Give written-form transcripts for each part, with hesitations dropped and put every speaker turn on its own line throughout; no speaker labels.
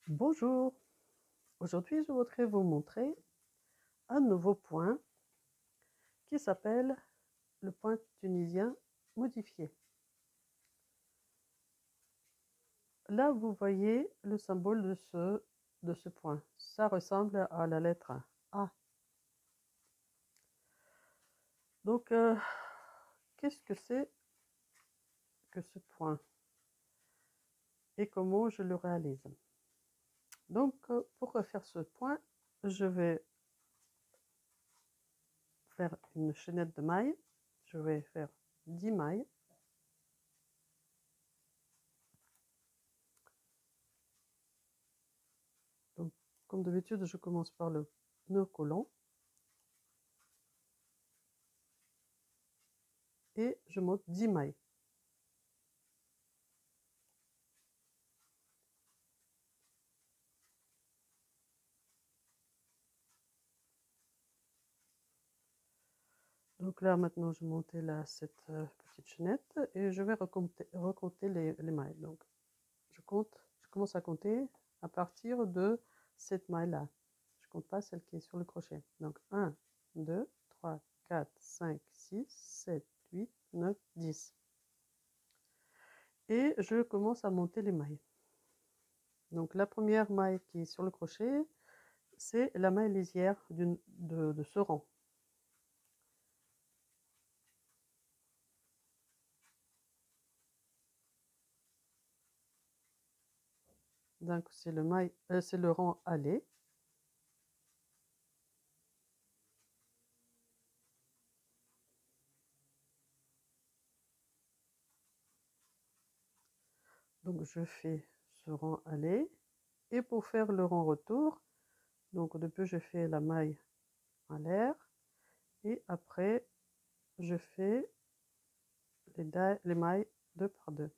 Bonjour, aujourd'hui je voudrais vous montrer un nouveau point qui s'appelle le point tunisien modifié. Là vous voyez le symbole de ce point, ça ressemble à la lettre A. Donc qu'est-ce que c'est que ce point et comment je le réalise? Donc pour refaire ce point, je vais faire une chaînette de mailles, je vais faire 10 mailles. Donc, comme d'habitude, je commence par le nœud collant et je monte 10 mailles. Donc là, maintenant, je montais là cette petite chaînette et je vais recompter les mailles. Donc, je commence à compter à partir de cette maille-là. Je ne compte pas celle qui est sur le crochet. Donc, 1, 2, 3, 4, 5, 6, 7, 8, 9, 10. Et je commence à monter les mailles. Donc, la première maille qui est sur le crochet, c'est la maille lisière de ce rang. Donc, c'est le rang aller. Donc, je fais ce rang aller. Et pour faire le rang retour, donc au début, je fais la maille en l'air. Et après, je fais les mailles 2 par 2.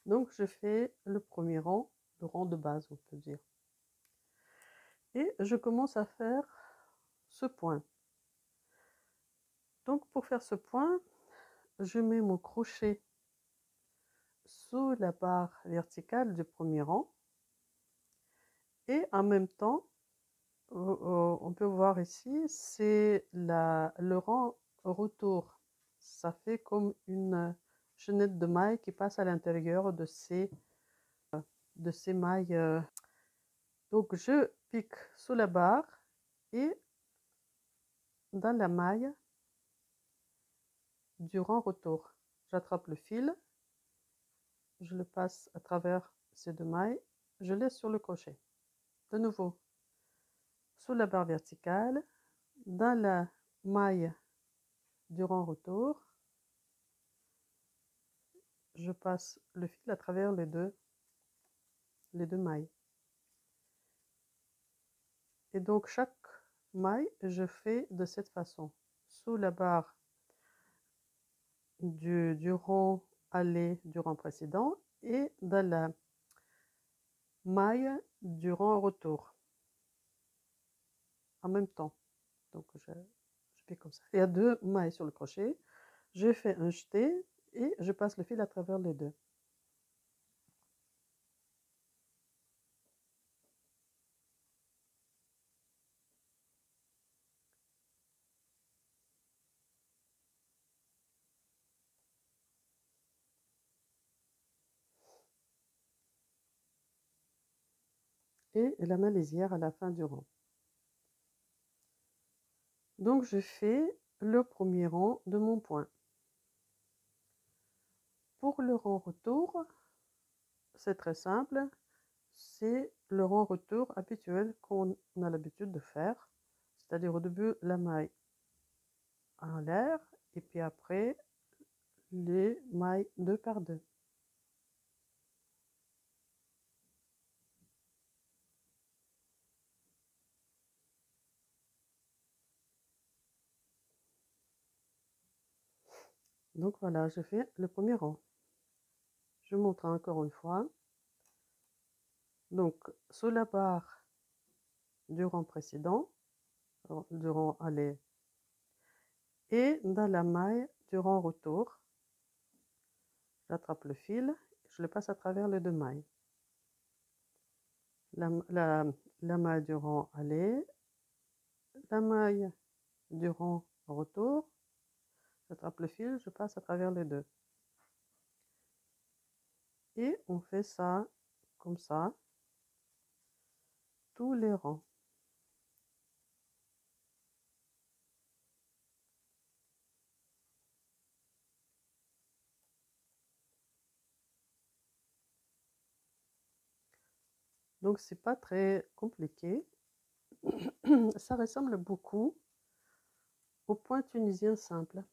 Donc, je fais le premier rang, le rang de base, on peut dire. Et je commence à faire ce point. Donc, pour faire ce point, je mets mon crochet sous la barre verticale du premier rang. Et en même temps, on peut voir ici, c'est le rang retour. Ça fait comme une chaînette de mailles qui passe à l'intérieur de ces mailles. Donc, je pique sous la barre et dans la maille du rang retour. J'attrape le fil, je le passe à travers ces 2 mailles, je laisse sur le crochet. De nouveau, sous la barre verticale, dans la maille du rang retour, je passe le fil à travers les deux mailles. Et donc, chaque maille, je fais de cette façon. Sous la barre du rang aller du rang précédent et dans la maille du rang retour. En même temps. Donc, je fais comme ça. Il y a 2 mailles sur le crochet. Je fais un jeté et je passe le fil à travers les deux. Et la main lisière à la fin du rang. Donc, je fais le premier rang de mon point. Pour le rang retour, c'est très simple. C'est le rang retour habituel qu'on a l'habitude de faire. C'est-à-dire au début, la maille en l'air et puis après, les mailles 2 par 2. Donc voilà, je fais le premier rang. Je montre encore une fois. Donc, sous la barre du rang précédent, du rang aller. Et dans la maille du rang retour, j'attrape le fil, je le passe à travers les deux mailles. La maille du rang aller, la maille du rang retour, j'attrape le fil, je passe à travers les deux. Et on fait ça comme ça, tous les rangs. Donc c'est pas très compliqué. Ça ressemble beaucoup au point tunisien simple.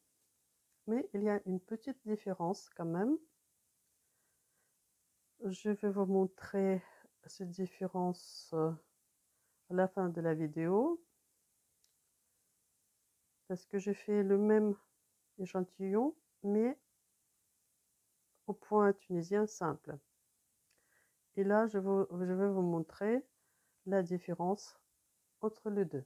Mais il y a une petite différence quand même. Je vais vous montrer cette différence à la fin de la vidéo. Parce que j'ai fait le même échantillon, mais au point tunisien simple. Et là, je vais vous montrer la différence entre les deux.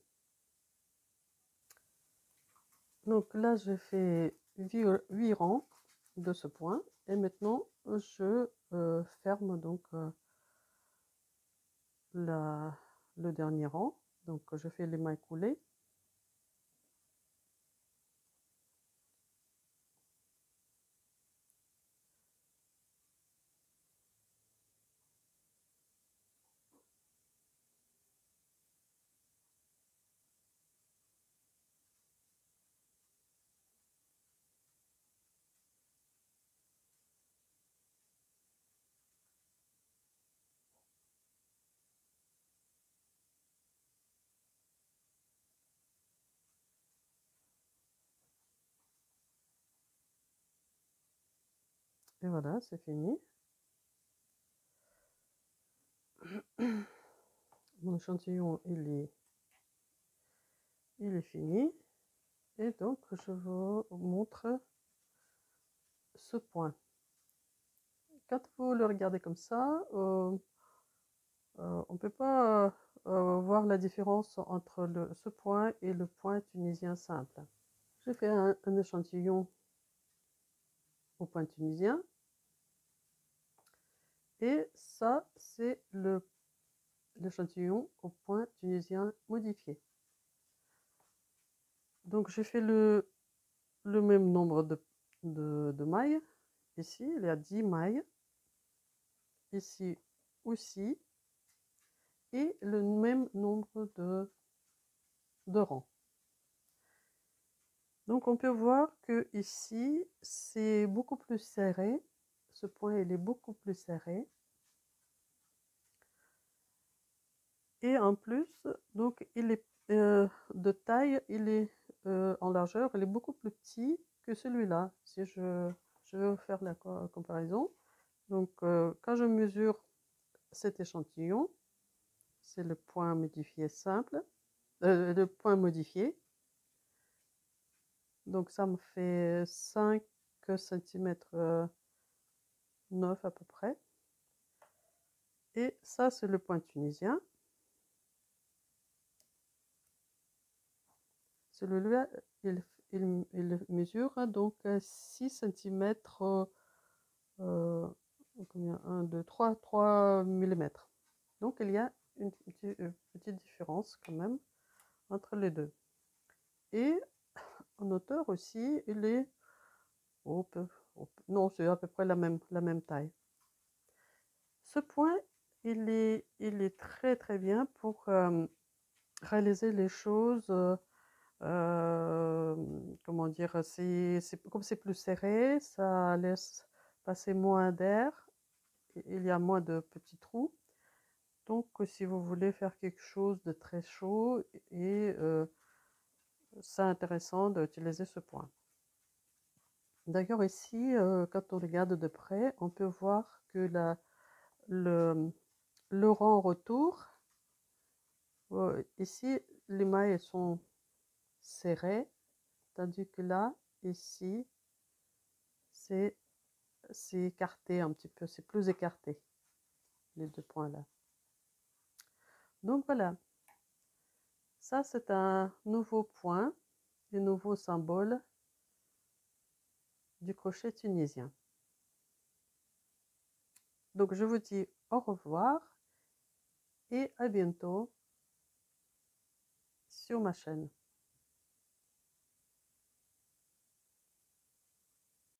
Donc là, j'ai fait 8 rangs de ce point. Et maintenant, je ferme donc le dernier rang. Donc, je fais les mailles coulées. Et voilà, c'est fini. Mon échantillon, il est fini. Et donc, je vous montre ce point. Quand vous le regardez comme ça, on ne peut pas voir la différence entre ce point et le point tunisien simple. J'ai fait un échantillon au point tunisien. Et ça, c'est l'échantillon au point tunisien modifié. Donc, j'ai fait le même nombre de mailles. Ici, il y a 10 mailles. Ici aussi. Et le même nombre de rangs. Donc, on peut voir que ici, c'est beaucoup plus serré. Ce point, il est beaucoup plus serré. Et en plus, donc, il est de taille, il est en largeur, il est beaucoup plus petit que celui-là. Si je vais faire la comparaison. Donc, quand je mesure cet échantillon, c'est le point modifié simple, le point modifié. Donc, ça me fait 5 cm 9 à peu près. Et ça, c'est le point tunisien. Celui-là, il mesure donc 6 cm, combien 1, 2, 3 mm. Donc, il y a une petite différence quand même entre les deux. Et en hauteur aussi, il est non, c'est à peu près la même taille. Ce point, il est très très bien pour réaliser les choses, comment dire, comme c'est plus serré, ça laisse passer moins d'air, il y a moins de petits trous. Donc, si vous voulez faire quelque chose de très chaud, et c'est intéressant d'utiliser ce point. D'ailleurs, ici, quand on regarde de près, on peut voir que le rang retour, ici, les mailles sont serrées, tandis que là, ici, c'est écarté un petit peu, c'est plus écarté, les deux points là. Donc voilà, Ça, c'est un nouveau point, un nouveau symbole du crochet tunisien. Donc, je vous dis au revoir et à bientôt sur ma chaîne.